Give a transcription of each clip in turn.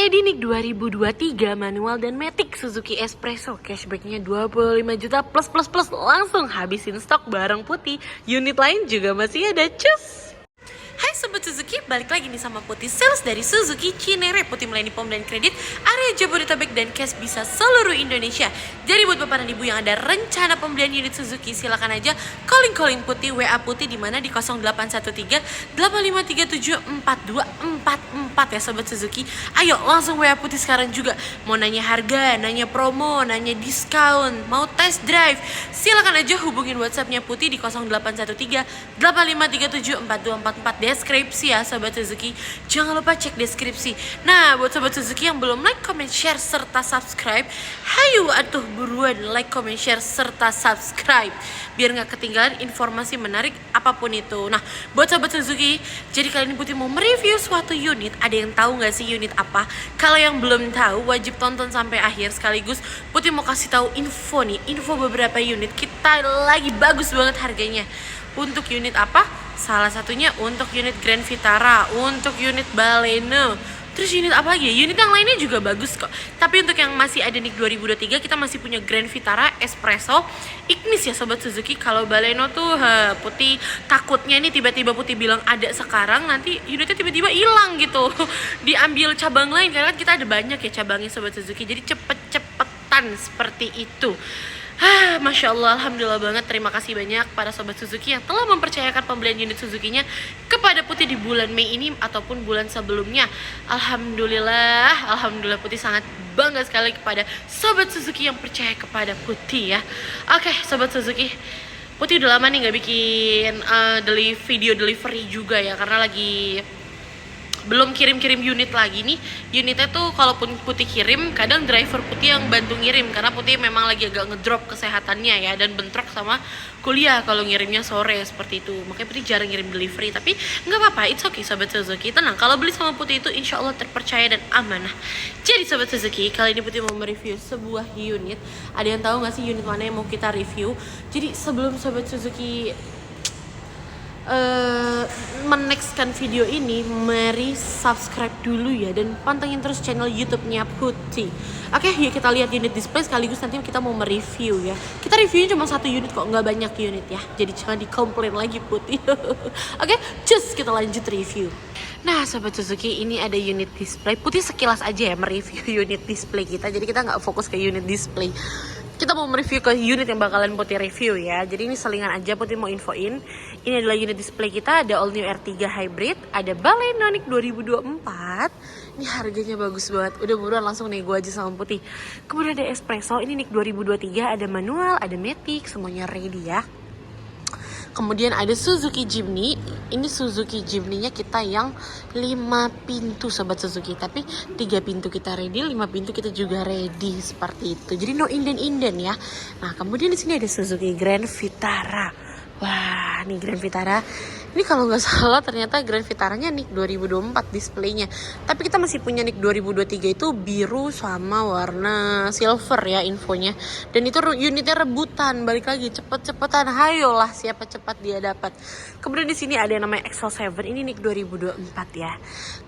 Ready Nick 2023 manual dan matic Suzuki Espresso, cashbacknya 25 juta plus langsung habisin stok barang putih. Unit lain juga masih ada, cus. Hai Sobat Suzuki, balik lagi nih sama Putih Sales dari Suzuki Cinere. Putih melayani pom dan kredit area Jabodetabek dan cash bisa seluruh Indonesia. Jadi buat bapak dan ibu yang ada rencana pembelian unit Suzuki, silakan aja calling Putih, WA Putih di mana di 0813 8537 4244 ya Sobat Suzuki. Ayo langsung WA Putih sekarang juga. Mau nanya harga, nanya promo, nanya diskon, mau test drive, silakan aja hubungin WhatsAppnya Putih di 0813 8537 4244. Deskripsi ya Sobat Suzuki. Jangan lupa cek deskripsi. Nah buat Sobat Suzuki yang belum like, comment, share, serta subscribe, hayu atuh buruan like, comment, share, serta subscribe biar gak ketinggalan informasi menarik apapun itu. Nah buat Sobat Suzuki, jadi kali ini Putih mau mereview suatu unit. Ada yang tahu gak sih unit apa? Kalau yang belum tahu wajib tonton sampai akhir. Sekaligus Putih mau kasih tahu info nih, info beberapa unit kita lagi bagus banget harganya. Untuk unit apa? Salah satunya untuk unit Grand Vitara, untuk unit Baleno. Terus unit apa lagi ya? Unit yang lainnya juga bagus kok. Tapi untuk yang masih ada Nick 2023, kita masih punya Grand Vitara, Espresso, Ignis ya Sobat Suzuki. Kalau Baleno tuh Putih takutnya nih tiba-tiba Putih bilang ada sekarang, nanti unitnya tiba-tiba hilang gitu. Diambil cabang lain, karena kan kita ada banyak ya cabangnya Sobat Suzuki. Jadi cepet-cepetan seperti itu. Masya Allah, Alhamdulillah banget. Terima kasih banyak para Sobat Suzuki yang telah mempercayakan pembelian unit Suzuki-nya kepada Putih di bulan Mei ini ataupun bulan sebelumnya. Alhamdulillah Putih sangat bangga sekali kepada Sobat Suzuki yang percaya kepada Putih ya. Oke Sobat Suzuki, Putih udah lama nih gak bikin video delivery juga ya, karena lagi belum kirim unit lagi nih. Unitnya tuh kalaupun Putih kirim, kadang driver Putih yang bantu ngirim, karena Putih memang lagi agak ngedrop kesehatannya ya, dan bentrok sama kuliah kalau ngirimnya sore seperti itu. Makanya Putih jarang ngirim delivery, tapi nggak apa-apa, it's okay Sobat Suzuki. Tenang, kalau beli sama Putih itu insya Allah terpercaya dan amanah. Jadi Sobat Suzuki, kali ini Putih mau mereview sebuah unit. Ada yang tahu nggak sih unit mana yang mau kita review? Jadi sebelum Sobat Suzuki menextkan video ini, mari subscribe dulu ya, dan pantengin terus channel YouTube-nya Putih. Oke, yuk kita lihat unit display sekaligus nanti kita mau mereview ya. Kita reviewnya cuma satu unit kok, nggak banyak unit ya, jadi jangan dikomplain lagi Putih. Oke, cus kita lanjut review. Nah Sobat Suzuki, ini ada unit display. Putih sekilas aja ya mereview unit display kita, jadi kita nggak fokus ke unit display. Kita mau mereview ke unit yang bakalan Putih review ya. Jadi ini selingan aja, Putih mau infoin. Ini adalah unit display kita, ada all new R3 Hybrid, ada Baleno Nick 2024. Ini harganya bagus banget. Udah buruan langsung nego aja sama Putih. Kemudian ada Espresso, ini Nick 2023, ada manual, ada matic, semuanya ready ya. Kemudian ada Suzuki Jimny. Ini Suzuki Jimny-nya kita yang 5 pintu Sobat Suzuki. Tapi 3 pintu kita ready, 5 pintu kita juga ready seperti itu. Jadi no inden-inden ya. Nah, kemudian di sini ada Suzuki Grand Vitara. Wah, nih Grand Vitara. Ini kalau nggak salah ternyata Grand Vitaranya Nick 2024 displaynya. Tapi kita masih punya Nick 2023 itu biru sama warna silver ya infonya. Dan itu unitnya rebutan, balik lagi cepet-cepetan. Hayolah siapa cepat dia dapat. Kemudian di sini ada yang namanya XL7, ini Nick 2024 ya.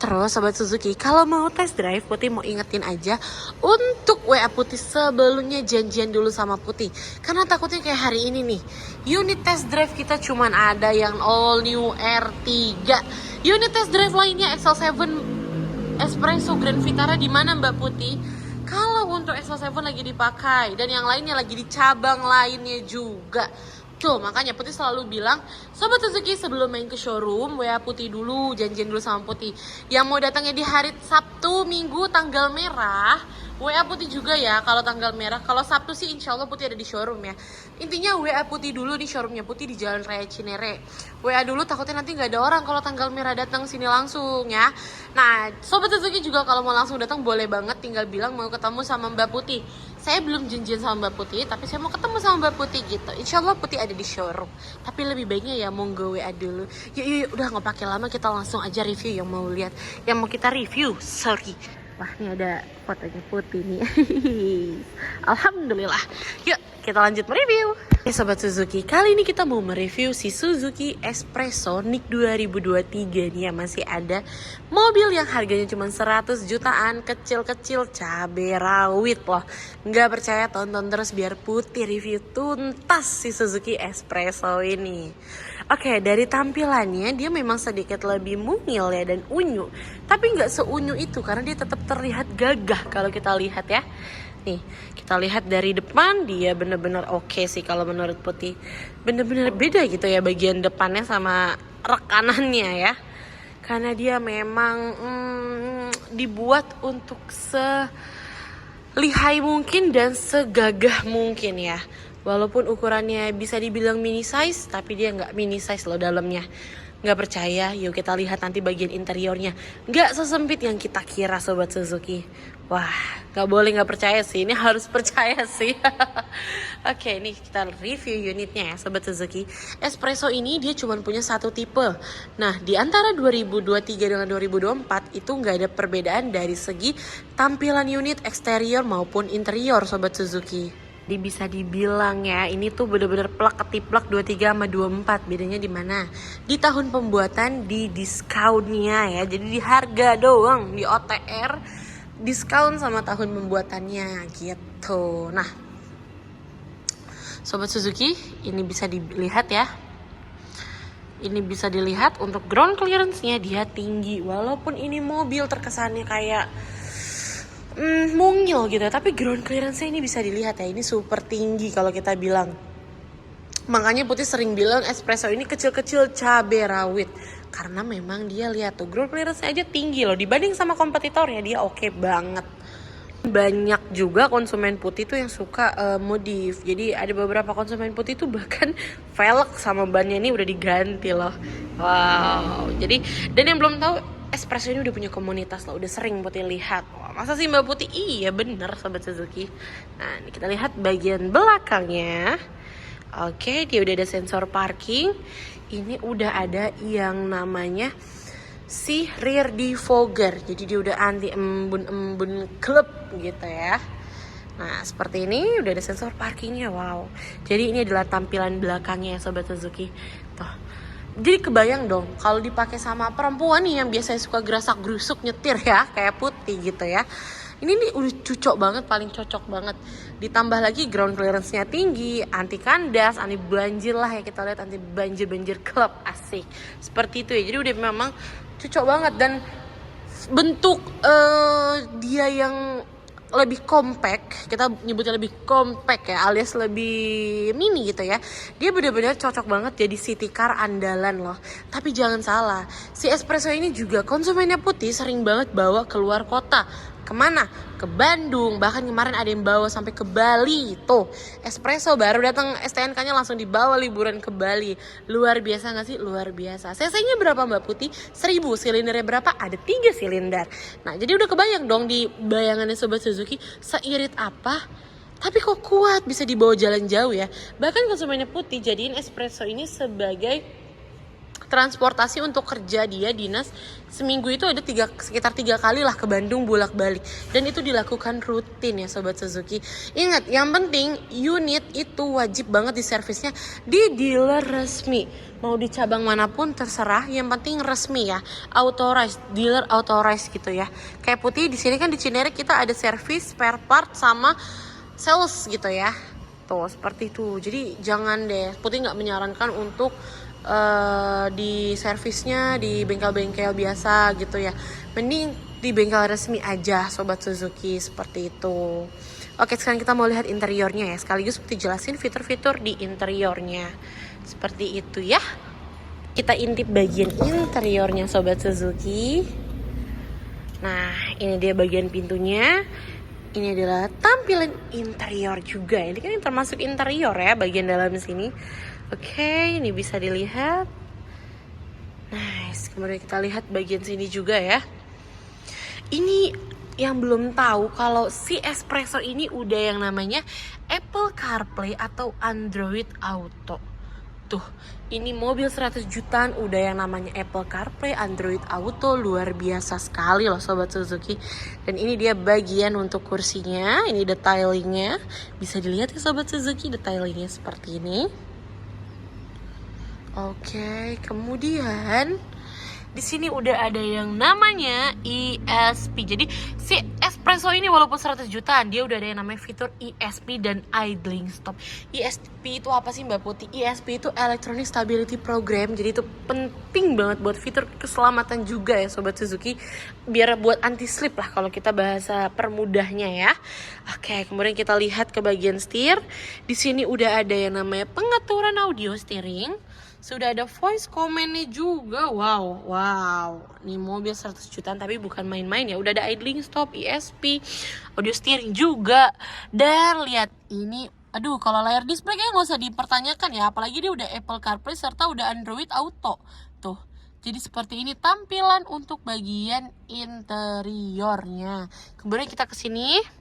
Terus Sobat Suzuki, kalau mau test drive, Putih mau ingetin aja untuk WA Putih sebelumnya janjian dulu sama Putih. Karena takutnya kayak hari ini nih, unit test drive kita cuman ada yang all new R3. Unit test drive lainnya XL7 Espresso Grand Vitara di mana Mbak Putih? Kalau untuk XL7 lagi dipakai dan yang lainnya lagi di cabang lainnya juga. Tuh makanya Putih selalu bilang, Sobat Suzuki sebelum main ke showroom, WA Putih dulu, janjian dulu sama Putih. Yang mau datangnya di hari Sabtu, Minggu, tanggal merah, WA Putih juga ya kalau tanggal merah. Kalau Sabtu sih insya Allah Putih ada di showroom ya. Intinya WA Putih dulu di showroomnya Putih di Jalan Raya Cinere. WA dulu, takutnya nanti gak ada orang kalau tanggal merah datang sini langsung ya. Nah Sobat Suzuki juga kalau mau langsung datang boleh banget, tinggal bilang mau ketemu sama Mbak Putih. Saya belum janjian sama Mbak Putih, tapi saya mau ketemu sama Mbak Putih gitu. Insya Allah Putih ada di showroom. Tapi lebih baiknya ya monggo WA dulu. Yuk udah gak pakai lama, kita langsung aja review yang mau lihat. Yang mau kita review, sorry. Wah, ini ada fotonya Putih nih. Alhamdulillah. Yuk, kita lanjut mereview. Oke Sobat Suzuki, kali ini kita mau mereview si Suzuki Espresso NIK 2023 nih ya. Masih ada mobil yang harganya cuma 100 jutaan, kecil-kecil, cabai rawit loh. Nggak percaya, tonton terus biar Putih review tuntas si Suzuki Espresso ini. Oke, dari tampilannya dia memang sedikit lebih mungil ya dan unyu. Tapi nggak seunyu itu karena dia tetap terlihat gagah kalau kita lihat ya. Nih, kita lihat dari depan dia bener-bener oke sih kalau menurut Putih. Bener-bener beda gitu ya bagian depannya sama rekanannya ya. Karena dia memang dibuat untuk selihai mungkin dan segagah mungkin ya. Walaupun ukurannya bisa dibilang mini size, tapi dia nggak mini size loh dalamnya. Nggak percaya, yuk kita lihat nanti bagian interiornya. Nggak sesempit yang kita kira Sobat Suzuki. Wah, nggak boleh nggak percaya sih, ini harus percaya sih. Oke, ini kita review unitnya ya Sobat Suzuki. Espresso ini dia cuma punya satu tipe. Nah, di antara 2023 dengan 2024 itu nggak ada perbedaan dari segi tampilan unit eksterior maupun interior Sobat Suzuki. Jadi bisa dibilang ya, ini tuh bener-bener plak ketiplak 23 sama 24. Bedanya di mana? Di tahun pembuatan, di diskonnya ya. Jadi di harga doang, di OTR diskon sama tahun pembuatannya gitu. Nah, Sobat Suzuki, ini bisa dilihat ya. Ini bisa dilihat untuk ground clearance-nya dia tinggi. Walaupun ini mobil terkesannya kayak mungil gitu ya, tapi ground clearance-nya ini bisa dilihat ya, ini super tinggi kalau kita bilang. Makanya Putih sering bilang Espresso ini kecil-kecil cabai rawit, karena memang dia lihat tuh ground clearance-nya aja tinggi loh, dibanding sama kompetitornya dia oke banget. Banyak juga konsumen Putih tuh yang suka modif. Jadi ada beberapa konsumen Putih tuh bahkan velg sama bannya ini udah diganti loh. Wow. Jadi dan yang belum tahu, Espresso ini udah punya komunitas loh, udah sering Putih lihat. Wah, masa sih Mbak Putih? Iya bener Sobat Suzuki. Nah, ini kita lihat bagian belakangnya. Oke, dia udah ada sensor parking. Ini udah ada yang namanya si rear defogger. Jadi dia udah anti embun-embun klub gitu ya. Nah, seperti ini udah ada sensor parkingnya. Wow. Jadi ini adalah tampilan belakangnya ya Sobat Suzuki. Tuh. Jadi kebayang dong kalau dipakai sama perempuan nih yang biasanya suka gerasak-gerusuk nyetir ya, kayak Putih gitu ya. Ini nih udah cocok banget, paling cocok banget. Ditambah lagi ground clearance-nya tinggi, anti kandas, anti banjir lah ya, kita lihat anti banjir-banjir klub, asik. Seperti itu ya. Jadi udah memang cocok banget dan bentuk dia yang lebih compact, kita nyebutnya lebih compact ya, alias lebih mini gitu ya. Dia benar-benar cocok banget jadi city car andalan loh. Tapi jangan salah, si Espresso ini juga konsumennya Putih sering banget bawa keluar kota. Kemana? Ke Bandung, bahkan kemarin ada yang bawa sampai ke Bali. Tuh, Espresso baru datang STNK-nya langsung dibawa liburan ke Bali. Luar biasa gak sih? Luar biasa. CC-nya berapa Mbak Putih? 1000. Silindernya berapa? Ada 3 silinder. Nah, jadi udah kebayang dong di bayangannya Sobat Suzuki seirit apa? Tapi kok kuat bisa dibawa jalan jauh ya. Bahkan konsumennya Putih jadiin Espresso ini sebagai transportasi untuk kerja dia dinas. Seminggu itu ada sekitar 3 kali lah ke Bandung bolak-balik. Dan itu dilakukan rutin ya Sobat Suzuki. Ingat, yang penting unit itu wajib banget di servisnya di dealer resmi. Mau di cabang manapun terserah, yang penting resmi ya. Authorized, dealer authorized gitu ya. Kayak Putih di sini kan di Cinere kita ada servis, spare part sama sales gitu ya. Tuh, seperti itu. Jadi jangan deh, Putih nggak menyarankan untuk di servisnya di bengkel-bengkel biasa gitu ya. Mending di bengkel resmi aja Sobat Suzuki, seperti itu. Oke, sekarang kita mau lihat interiornya ya. Sekaligus Putih jelasin fitur-fitur di interiornya. Seperti itu ya. Kita intip bagian interiornya Sobat Suzuki. Nah, ini dia bagian pintunya. Ini adalah tampilan interior juga. Ini kan yang termasuk interior ya, bagian dalam sini. Oke, ini bisa dilihat. Nice. Kemudian kita lihat bagian sini juga ya. Ini yang belum tahu kalau si Espresso ini udah yang namanya Apple CarPlay atau Android Auto. Tuh, ini mobil 100 jutaan udah yang namanya Apple CarPlay, Android Auto, luar biasa sekali loh Sobat Suzuki. Dan ini dia bagian untuk kursinya, ini detailingnya. Bisa dilihat ya Sobat Suzuki, detailingnya seperti ini. Oke, kemudian di sini udah ada yang namanya ESP. Jadi si Espresso ini walaupun 100 jutaan, dia udah ada yang namanya fitur ESP dan idling stop. ESP itu apa sih Mbak Putih? ESP itu Electronic Stability Program. Jadi itu penting banget buat fitur keselamatan juga ya Sobat Suzuki. Biar buat anti slip lah kalau kita bahasa permudahnya ya. Oke, kemudian kita lihat ke bagian setir. Di sini udah ada yang namanya pengaturan audio steering. Sudah ada voice command-nya juga. Wow. Ini mobil 100 jutaan tapi bukan main-main ya. Udah ada idling stop, ESP, audio steering juga. Dan lihat ini, aduh kalau layar display kayaknya nggak usah dipertanyakan ya. Apalagi dia udah Apple CarPlay serta udah Android Auto. Tuh. Jadi seperti ini tampilan untuk bagian interiornya. Kemudian kita ke sini.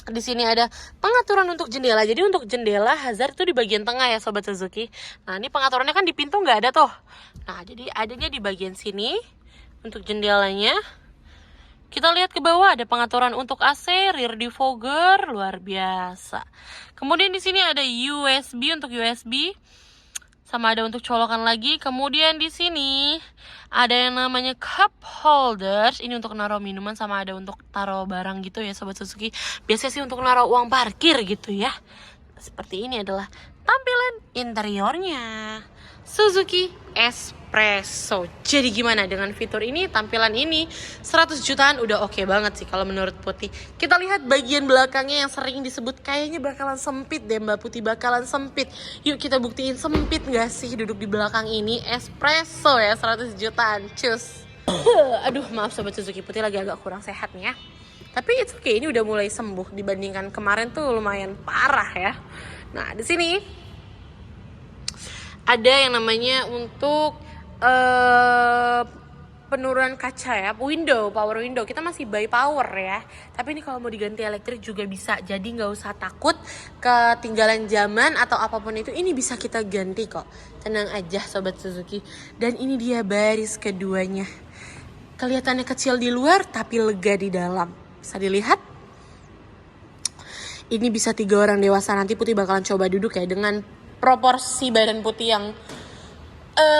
Di sini ada pengaturan untuk jendela. Jadi untuk jendela hazard itu di bagian tengah ya Sobat Suzuki. Nah ini pengaturannya kan di pintu nggak ada tuh. Nah jadi adanya di bagian sini untuk jendelanya. Kita lihat ke bawah ada pengaturan untuk AC, rear defogger, luar biasa. Kemudian di sini ada USB untuk USB. Sama ada untuk colokan lagi. Kemudian di sini ada yang namanya cup holders. Ini untuk naruh minuman sama ada untuk taruh barang gitu ya Sobat Suzuki. Biasanya sih untuk naruh uang parkir gitu ya. Seperti ini adalah tampilan interiornya Suzuki Espresso. Jadi gimana dengan fitur ini, tampilan ini 100 jutaan udah oke banget sih kalau menurut Putih. Kita lihat bagian belakangnya yang sering disebut kayaknya bakalan sempit deh Mbak Putih, bakalan sempit. Yuk kita buktiin sempit gak sih duduk di belakang ini. Espresso ya 100 jutaan, cus. Aduh maaf Sobat Suzuki, Putih lagi agak kurang sehat nih ya. Tapi it's okay, ini udah mulai sembuh dibandingkan kemarin tuh lumayan parah ya. Nah di sini ada yang namanya untuk penurunan kaca ya, power window. Kita masih by power ya. Tapi ini kalau mau diganti elektrik juga bisa. Jadi nggak usah takut ketinggalan zaman atau apapun itu. Ini bisa kita ganti kok. Tenang aja Sobat Suzuki. Dan ini dia baris keduanya. Kelihatannya kecil di luar tapi lega di dalam. Bisa dilihat? Ini bisa 3 orang dewasa. Nanti Putih bakalan coba duduk ya dengan proporsi badan Putih yang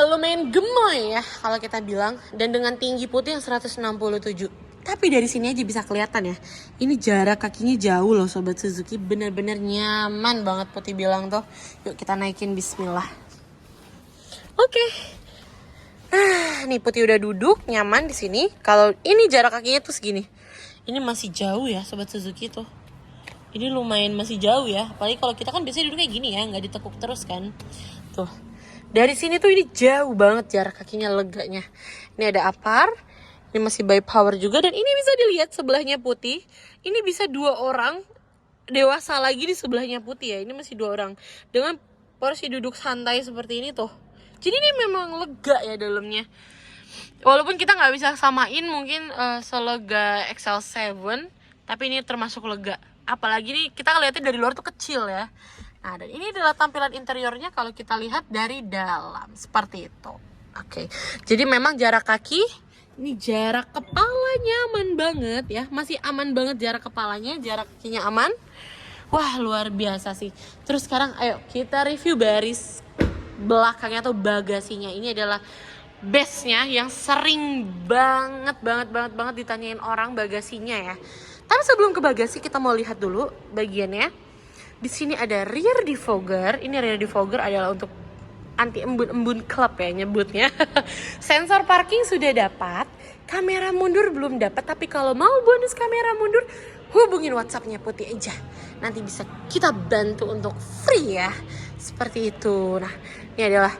lumayan gemoy ya kalau kita bilang. Dan dengan tinggi Putih yang 167. Tapi dari sini aja bisa kelihatan ya. Ini jarak kakinya jauh loh Sobat Suzuki. Bener-bener nyaman banget Putih bilang tuh. Yuk kita naikin, bismillah. Oke. Nih Putih udah duduk nyaman di sini. Kalau ini jarak kakinya tuh segini. Ini masih jauh ya Sobat Suzuki tuh. Ini lumayan masih jauh ya. Apalagi kalau kita kan biasanya duduk kayak gini ya, nggak ditekuk terus kan. Tuh. Dari sini tuh ini jauh banget jarak kakinya, leganya. Ini ada apar. Ini masih by power juga. Dan ini bisa dilihat sebelahnya Putih. Ini bisa 2 orang dewasa lagi di sebelahnya Putih ya. Ini masih 2 orang. Dengan porsi duduk santai seperti ini tuh. Jadi ini memang lega ya dalamnya. Walaupun kita nggak bisa samain mungkin selega XL7. Tapi ini termasuk lega. Apalagi nih kita lihatnya dari luar tuh kecil ya. Nah dan ini adalah tampilan interiornya kalau kita lihat dari dalam. Seperti itu. Oke. Jadi memang jarak kaki, ini jarak kepala nyaman banget ya. Masih aman banget jarak kepalanya, jarak kakinya aman. Wah luar biasa sih. Terus sekarang ayo kita review baris belakangnya atau bagasinya. Ini adalah base-nya yang sering banget ditanyain orang bagasinya ya. Tapi sebelum ke bagasi kita mau lihat dulu bagiannya. Di sini ada rear defogger. Ini rear defogger adalah untuk anti embun-embun klep ya nyebutnya. Sensor parking sudah dapat. Kamera mundur belum dapat. Tapi kalau mau bonus kamera mundur, hubungin WhatsApp-nya Putih aja. Nanti bisa kita bantu untuk free ya. Seperti itu. Nah ini adalah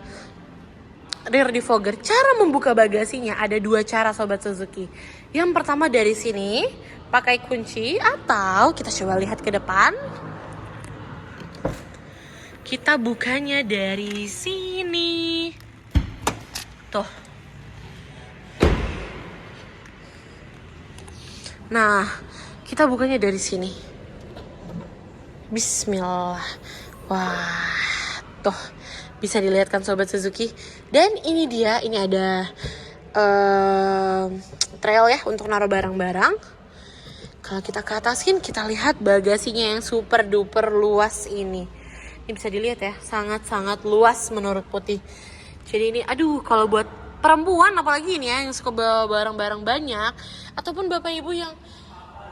rear defogger. Cara membuka bagasinya ada 2 cara Sobat Suzuki. Yang pertama dari sini pakai kunci, atau kita coba lihat ke depan. Kita bukanya dari sini. Tuh. Nah, kita bukanya dari sini. Bismillah. Wah, tuh. Bisa dilihat kan Sobat Suzuki. Dan ini dia, ini ada trail ya untuk naruh barang-barang. Kalau kita ke atasin, kita lihat bagasinya yang super duper luas ini. Ini bisa dilihat ya, sangat-sangat luas menurut Putih. Jadi ini, aduh, kalau buat perempuan apalagi ini ya, yang suka bawa barang-barang banyak, ataupun bapak ibu yang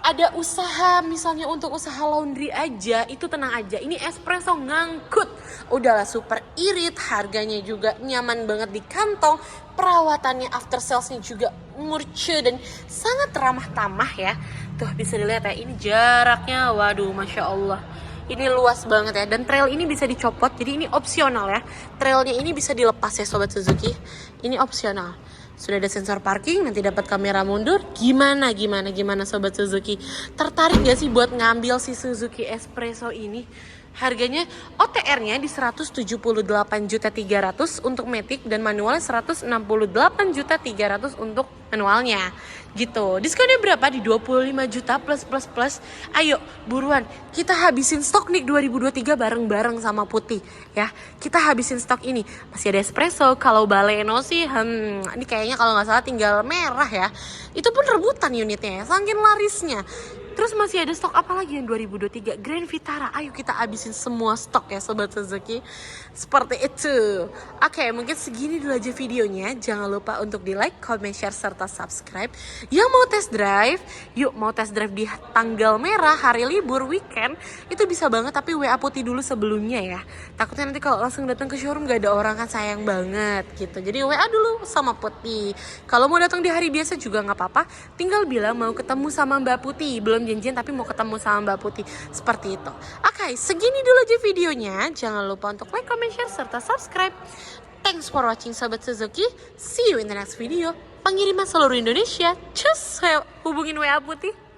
ada usaha, misalnya untuk usaha laundry aja, itu tenang aja. Ini espresso ngangkut, udahlah super irit, harganya juga nyaman banget di kantong, perawatannya after salesnya juga murce dan sangat ramah tamah ya. Tuh bisa dilihat ya, ini jaraknya, waduh, masya Allah. Ini luas banget ya, dan trail ini bisa dicopot, jadi ini opsional ya. Trailnya ini bisa dilepas ya Sobat Suzuki, ini opsional. Sudah ada sensor parking, nanti dapat kamera mundur. Gimana Sobat Suzuki? Tertarik gak sih buat ngambil si Suzuki Espresso ini? Harganya OTR-nya di 178.300.000 untuk Matic dan manualnya 168.300.000 untuk manualnya. Gitu. Diskonnya berapa? Di 25 juta plus. Ayo, buruan. Kita habisin stok nih 2023 bareng-bareng sama Putih ya. Kita habisin stok ini. Masih ada espresso, kalau Baleno sih ini kayaknya kalau nggak salah tinggal merah ya. Itu pun rebutan unitnya ya, saking larisnya. Terus masih ada stok apa lagi yang 2023? Grand Vitara. Ayo kita habisin semua stok ya Sobat Suzuki. Seperti itu. Oke, mungkin segini dulu aja videonya. Jangan lupa untuk di like, comment, share, serta subscribe. Yang mau test drive, yuk mau test drive di tanggal merah, hari libur, weekend, itu bisa banget, tapi WA Putih dulu sebelumnya ya. Takutnya nanti kalau langsung datang ke showroom gak ada orang kan sayang banget gitu. Jadi WA dulu sama Putih. Kalau mau datang di hari biasa juga gak apa-apa. Tinggal bilang mau ketemu sama Mbak Putih. Belum janjian tapi mau ketemu sama Mbak Putih. Seperti itu. Oke, segini dulu aja videonya. Jangan lupa untuk like, comment, share, serta subscribe. Thanks for watching Sobat Suzuki. See you in the next video. Pengiriman seluruh Indonesia. Cus, hubungin WA Putih.